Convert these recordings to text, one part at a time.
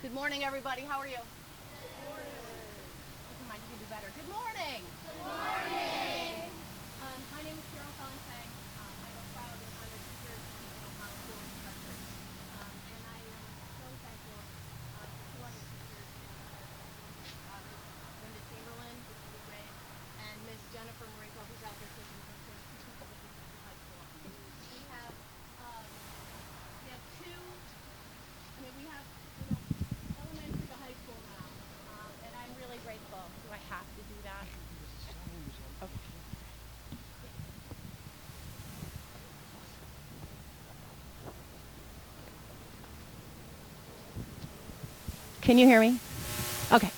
Good morning, everybody. How are you? Good morning. I can do better. Good morning. Good morning. My name is Carol Felling. I'm a proud and honored teacher at Eastern Ohio School in Hartford. And I am so thankful for two other teachers, Linda Chamberlain, who's in the grade, and Miss Jennifer Marinko, who's out there taking pictures, two teachers at Eastern High School. We have two. We have, elementary to high school now, and I'm really grateful. Do I have to do that? Okay. Can you hear me? Okay.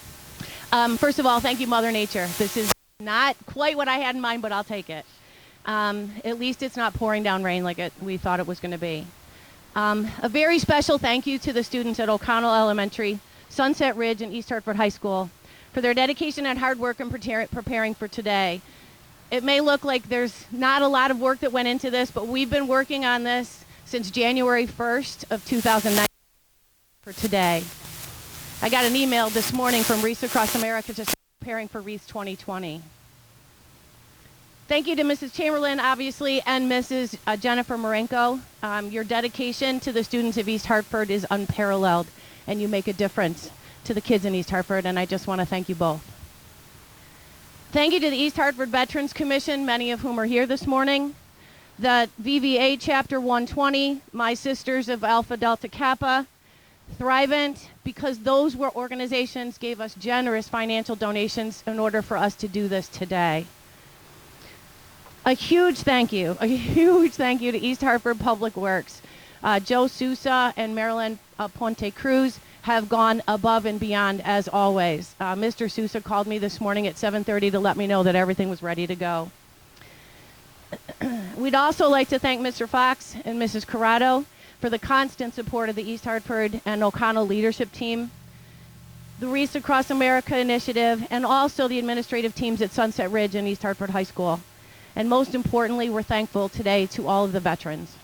First of all, thank you, Mother Nature. This is not quite what I had in mind, but I'll take it. At least it's not pouring down rain like we thought it was going to be. A very special thank you to the students at O'Connell Elementary, Sunset Ridge, and East Hartford High School for their dedication and hard work in preparing for today. It may look like there's not a lot of work that went into this, but we've been working on this since January 1st of 2009 for today. I got an email this morning from Wreaths across America just preparing for Wreaths 2020. Thank you to Mrs. Chamberlain, obviously, and Mrs. Jennifer Marinko. Your dedication to the students of East Hartford is unparalleled, and you make a difference to the kids in East Hartford, and I just want to thank you both. Thank you to the East Hartford Veterans Commission, many of whom are here this morning. The VVA Chapter 120, My Sisters of Alpha Delta Kappa, Thrivent, because those were organizations gave us generous financial donations in order for us to do this today. A huge thank you to East Hartford Public Works. Joe Sousa and Marilyn Ponte Cruz have gone above and beyond as always. Mr. Sousa called me this morning at 7:30 to let me know that everything was ready to go. We'd also like to thank Mr. Fox and Mrs. Corrado for the constant support of the East Hartford and O'Connell leadership team, the Wreaths Across America initiative, and also the administrative teams at Sunset Ridge and East Hartford High School. And most importantly, we're thankful today to all of the veterans.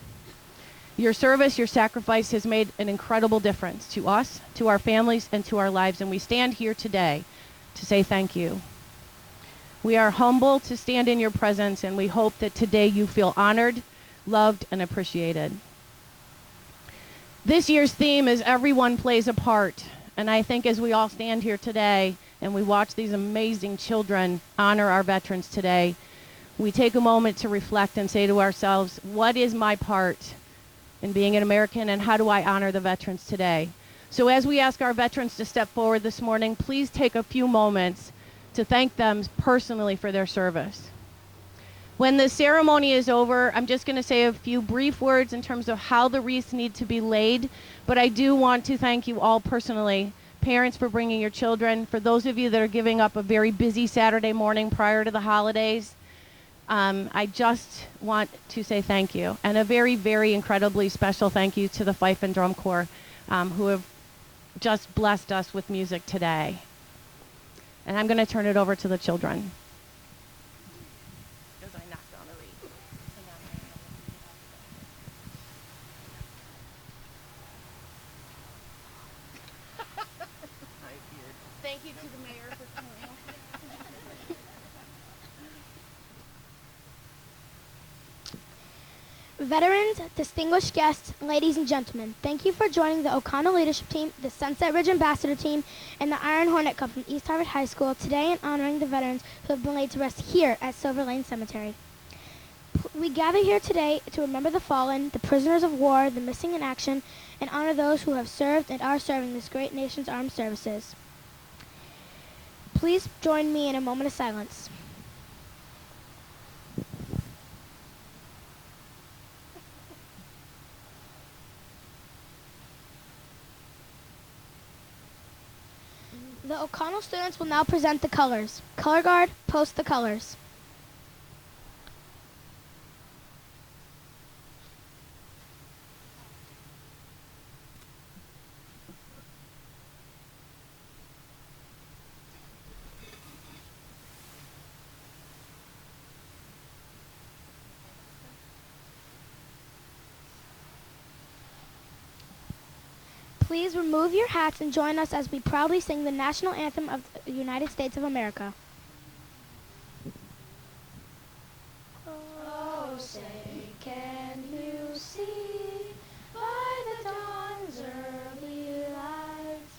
Your service, your sacrifice has made an incredible difference to us, to our families, and to our lives, and we stand here today to say thank you. We are humbled to stand in your presence, and we hope that today you feel honored, loved, and appreciated. This year's theme is Everyone Plays a Part, and I think as we all stand here today and we watch these amazing children honor our veterans today, we take a moment to reflect and say to ourselves, what is my part in being an American, and how do I honor the veterans today? So as we ask our veterans to step forward this morning, please take a few moments to thank them personally for their service. When the ceremony is over, I'm just going to say a few brief words in terms of how the wreaths need to be laid, but I do want to thank you all personally, parents for bringing your children, for those of you that are giving up a very busy Saturday morning prior to the holidays. I just want to say thank you, and a very, very incredibly special thank you to the Fife and Drum Corps who have just blessed us with music today. And I'm going to turn it over to the children. Because I knocked down the wreath. Thank you to the mayor for coming. Veterans, distinguished guests, ladies and gentlemen, thank you for joining the O'Connell leadership team, the Sunset Ridge Ambassador team, and the Iron Hornet Club from East Hartford High School today in honoring the veterans who have been laid to rest here at Silver Lane Cemetery. We gather here today to remember the fallen, the prisoners of war, the missing in action, and honor those who have served and are serving this great nation's armed services. Please join me in a moment of silence. The O'Connell students will now present the colors. Color guard, post the colors. Please remove your hats and join us as we proudly sing the national anthem of the United States of America. Oh, say, can you see by the dawn's early light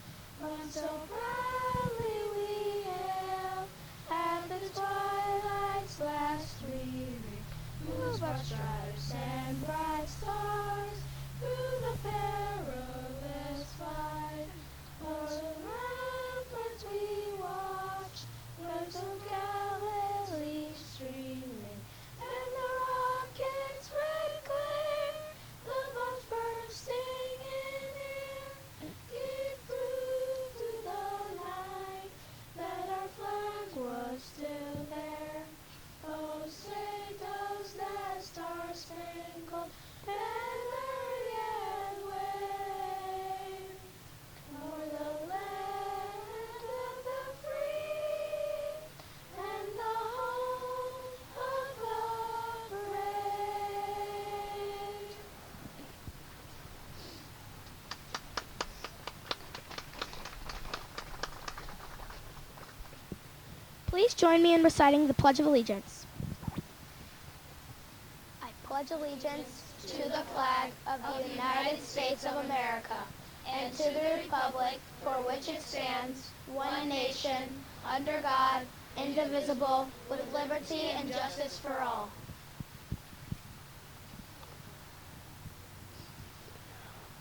when so proudly we hailed at the twilight's last streaming, move our stripes and bright stars through the perilous fight. O'er the ramparts we watch, where so gallantly streaming, and the rocket's red glare, the bombs bursting in air, did prove through the night that our flag was still there. Oh, say does that star-spangled banner yet wave o'er the land of the free and the home of the brave? Please join me in reciting the Pledge of Allegiance. I pledge allegiance to the flag of the United States of America and to the republic for which it stands, one nation, under God, indivisible, with liberty and justice for all.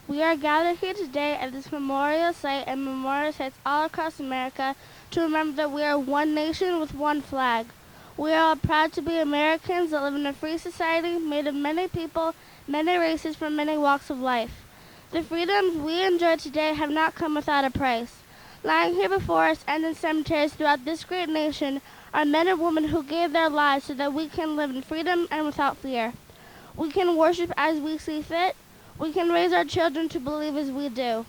We are gathered here today at this memorial site and memorial sites all across America to remember that we are one nation with one flag. We are all proud to be Americans that live in a free society made of many people, many races from many walks of life. The freedoms we enjoy today have not come without a price. Lying here before us and in cemeteries throughout this great nation are men and women who gave their lives so that we can live in freedom and without fear. We can worship as we see fit. We can raise our children to believe as we do.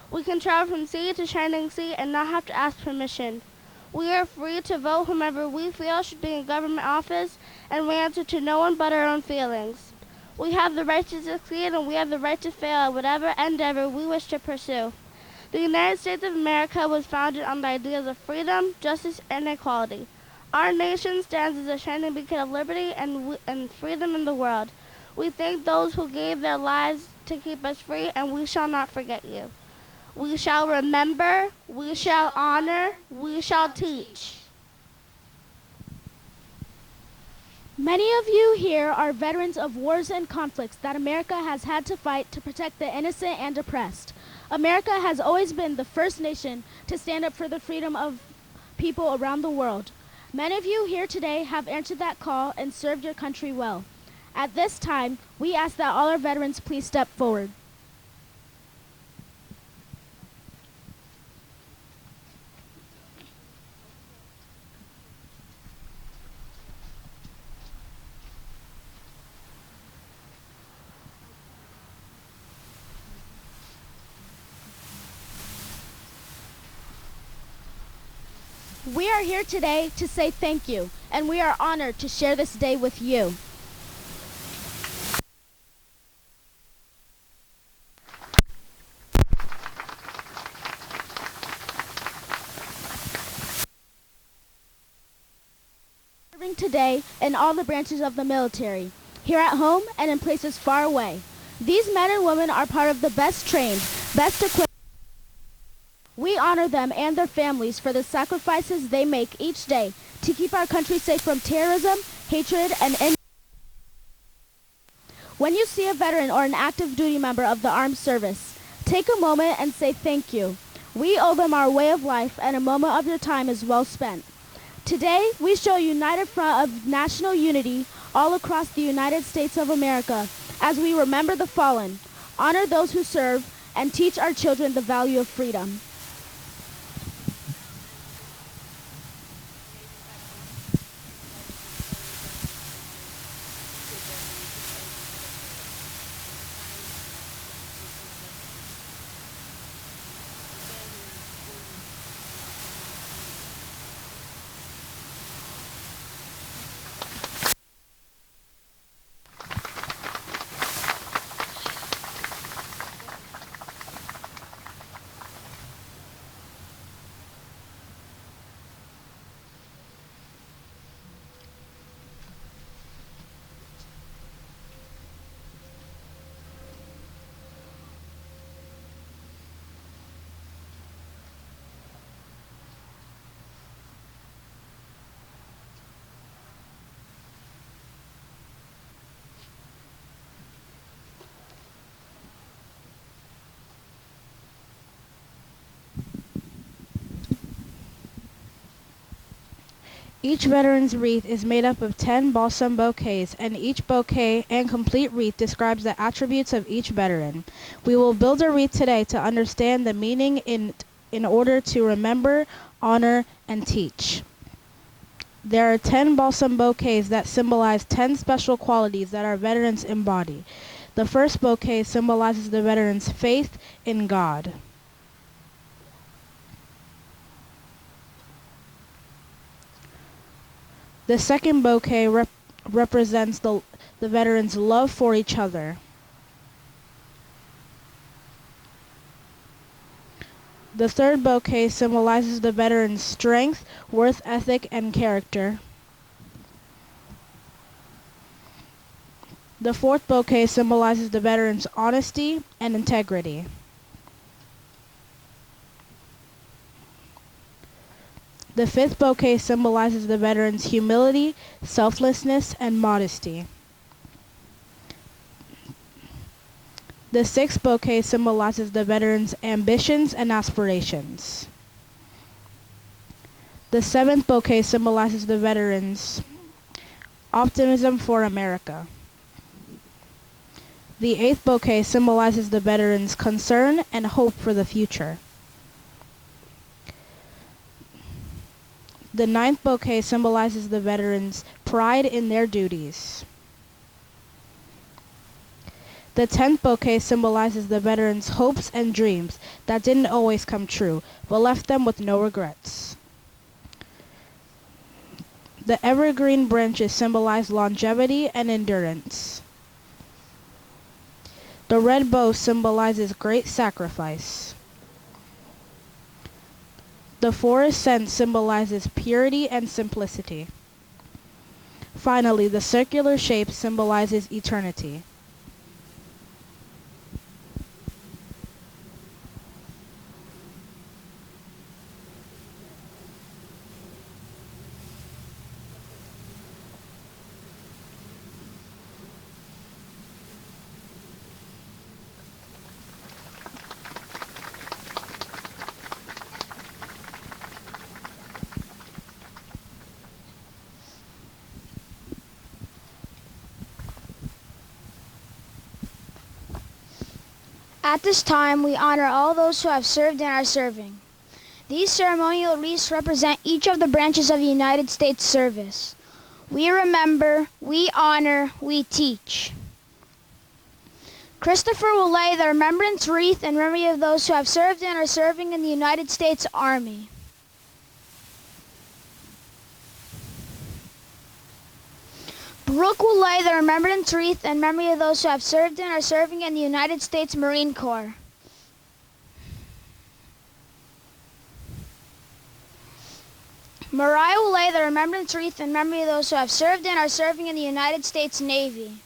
We can travel from sea to shining sea and not have to ask permission. We are free to vote whomever we feel should be in government office, and we answer to no one but our own feelings. We have the right to succeed, and we have the right to fail at whatever endeavor we wish to pursue. The United States of America was founded on the ideas of freedom, justice, and equality. Our nation stands as a shining beacon of liberty and freedom in the world. We thank those who gave their lives to keep us free, and we shall not forget you. We shall remember, we shall honor, we shall teach. Many of you here are veterans of wars and conflicts that America has had to fight to protect the innocent and oppressed. America has always been the first nation to stand up for the freedom of people around the world. Many of you here today have answered that call and served your country well. At this time, we ask that all our veterans please step forward. We are here today to say thank you, and we are honored to share this day with you. Serving today in all the branches of the military, here at home and in places far away. These men and women are part of the best trained, best equipped. We honor them and their families for the sacrifices they make each day to keep our country safe from terrorism, hatred, and injustice. When you see a veteran or an active duty member of the armed service, take a moment and say thank you. We owe them our way of life, and a moment of your time is well spent. Today, we show a united front of national unity all across the United States of America as we remember the fallen, honor those who serve, and teach our children the value of freedom. Each veteran's wreath is made up of 10 balsam bouquets, and each bouquet and complete wreath describes the attributes of each veteran. We will build a wreath today to understand the meaning in order to remember, honor, and teach. There are 10 balsam bouquets that symbolize 10 special qualities that our veterans embody. The first bouquet symbolizes the veteran's faith in God. The second bouquet represents the veterans' love for each other. The third bouquet symbolizes the veterans' strength, work ethic, and character. The fourth bouquet symbolizes the veterans' honesty and integrity. The fifth bouquet symbolizes the veterans' humility, selflessness, and modesty. The sixth bouquet symbolizes the veterans' ambitions and aspirations. The seventh bouquet symbolizes the veterans' optimism for America. The eighth bouquet symbolizes the veterans' concern and hope for the future. The ninth bouquet symbolizes the veterans' pride in their duties. The 10th bouquet symbolizes the veterans' hopes and dreams that didn't always come true, but left them with no regrets. The evergreen branches symbolize longevity and endurance. The red bow symbolizes great sacrifice. The forest scent symbolizes purity and simplicity. Finally, the circular shape symbolizes eternity. At this time, we honor all those who have served and are serving. These ceremonial wreaths represent each of the branches of the United States service. We remember, we honor, we teach. Christopher will lay the remembrance wreath in memory of those who have served and are serving in the United States Army. Brooke will lay the remembrance wreath in memory of those who have served and are serving in the United States Marine Corps. Mariah will lay the remembrance wreath in memory of those who have served and are serving in the United States Navy.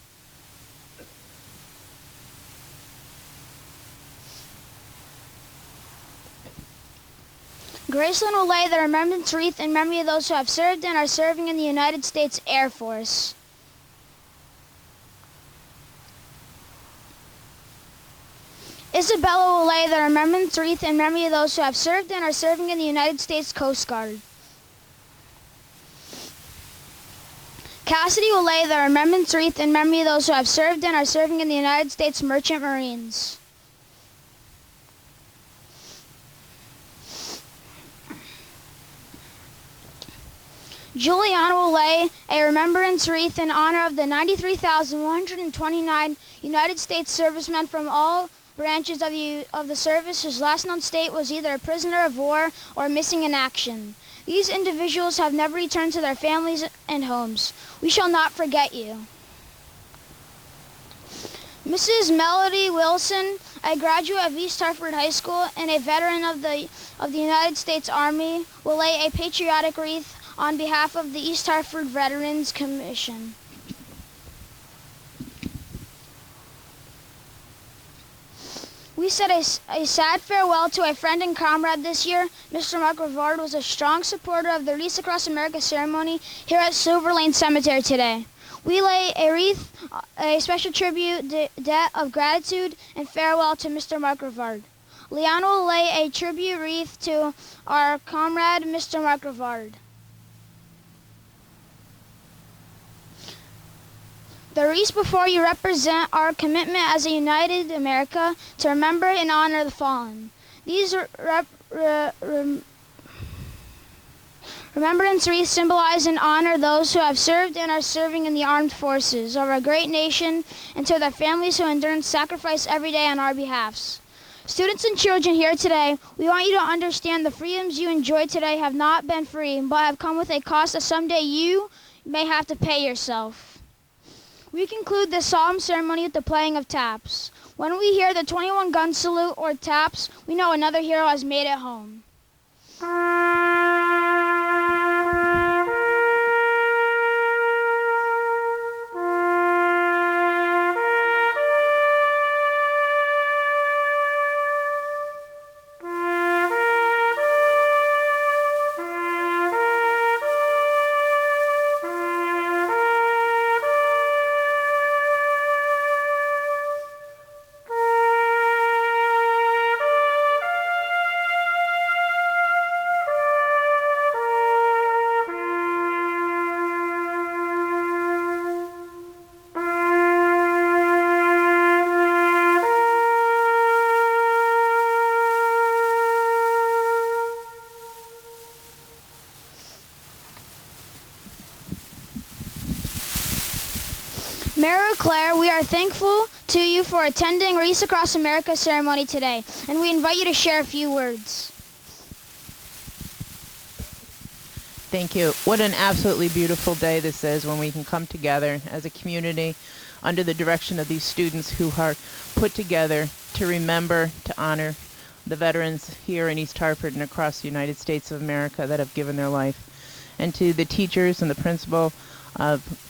Graceland will lay the remembrance wreath in memory of those who have served and are serving in the United States Air Force. Isabella will lay the remembrance wreath in memory of those who have served and are serving in the United States Coast Guard. Cassidy will lay the remembrance wreath in memory of those who have served and are serving in the United States Merchant Marines. Juliana will lay a remembrance wreath in honor of the 93,129 United States servicemen from all branches of the service whose last known state was either a prisoner of war or missing in action. These individuals have never returned to their families and homes. We shall not forget you. Mrs. Melody Wilson, a graduate of East Hartford High School and a veteran of the United States Army, will lay a patriotic wreath on behalf of the East Hartford Veterans Commission. We said a sad farewell to a friend and comrade this year. Mr. Mark Rivard was a strong supporter of the Wreaths Across America ceremony here at Silver Lane Cemetery today. We lay a wreath, a special tribute, debt of gratitude and farewell to Mr. Mark Rivard. Leanna will lay a tribute wreath to our comrade, Mr. Mark Rivard. The wreaths before you represent our commitment as a united America to remember and honor the fallen. These remembrance wreaths symbolize and honor those who have served and are serving in the armed forces of our great nation, and to their families who endure and sacrifice every day on our behalfs. Students and children here today, we want you to understand the freedoms you enjoy today have not been free, but have come with a cost that someday you may have to pay yourself. We conclude this solemn ceremony with the playing of taps. When we hear the 21 gun salute or taps, we know another hero has made it home. Mayor Claire, we are thankful to you for attending Wreaths Across America ceremony today, and we invite you to share a few words. Thank you. What an absolutely beautiful day this is when we can come together as a community under the direction of these students who are put together to remember, to honor the veterans here in East Hartford and across the United States of America that have given their life. And to the teachers and the principal of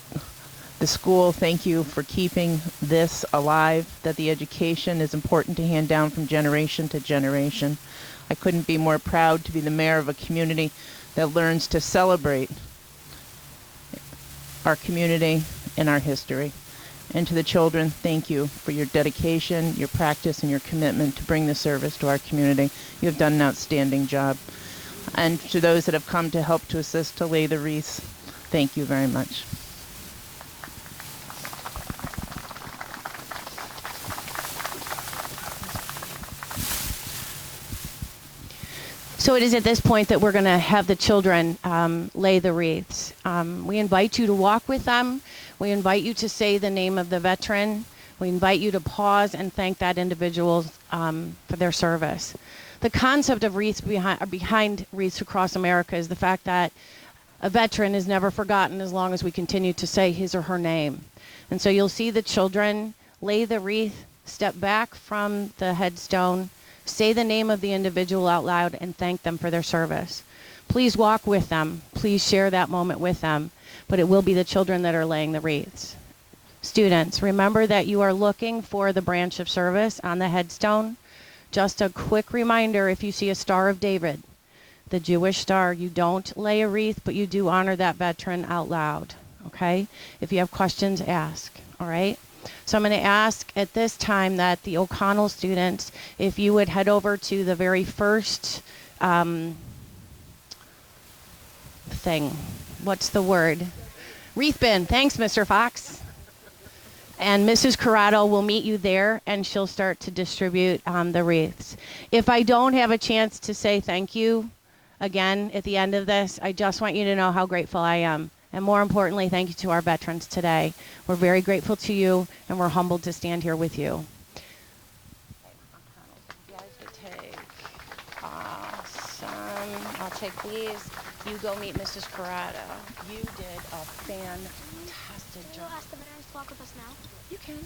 the school, thank you for keeping this alive, that the education is important to hand down from generation to generation. I couldn't be more proud to be the mayor of a community that learns to celebrate our community and our history. And to the children, thank you for your dedication, your practice, and your commitment to bring the service to our community. You have done an outstanding job. And to those that have come to help to assist to lay the wreaths, thank you very much. So it is at this point that we're going to have the children lay the wreaths. We invite you to walk with them. We invite you to say the name of the veteran. We invite you to pause and thank that individual for their service. The concept of wreaths behind Wreaths Across America is the fact that a veteran is never forgotten as long as we continue to say his or her name. And so you'll see the children lay the wreath, step back from the headstone, say the name of the individual out loud, and thank them for their service. Please walk with them. Please share that moment with them. But it will be the children that are laying the wreaths. Students, remember that you are looking for the branch of service on the headstone. Just a quick reminder, if you see a Star of David, the Jewish star, you don't lay a wreath, but you do honor that veteran out loud. Okay? If you have questions, ask. All right? So I'm going to ask at this time that the O'Connell students, if you would head over to the very first thing. What's the word? Wreath bin. Thanks, Mr. Fox. And Mrs. Corrado will meet you there, and she'll start to distribute the wreaths. If I don't have a chance to say thank you again at the end of this, I just want you to know how grateful I am. And more importantly, thank you to our veterans today. We're very grateful to you, and we're humbled to stand here with you. Awesome. I'll take these. You go meet Mrs. Corrado. You did a fantastic job. Ask the veterans to walk with us now. You can.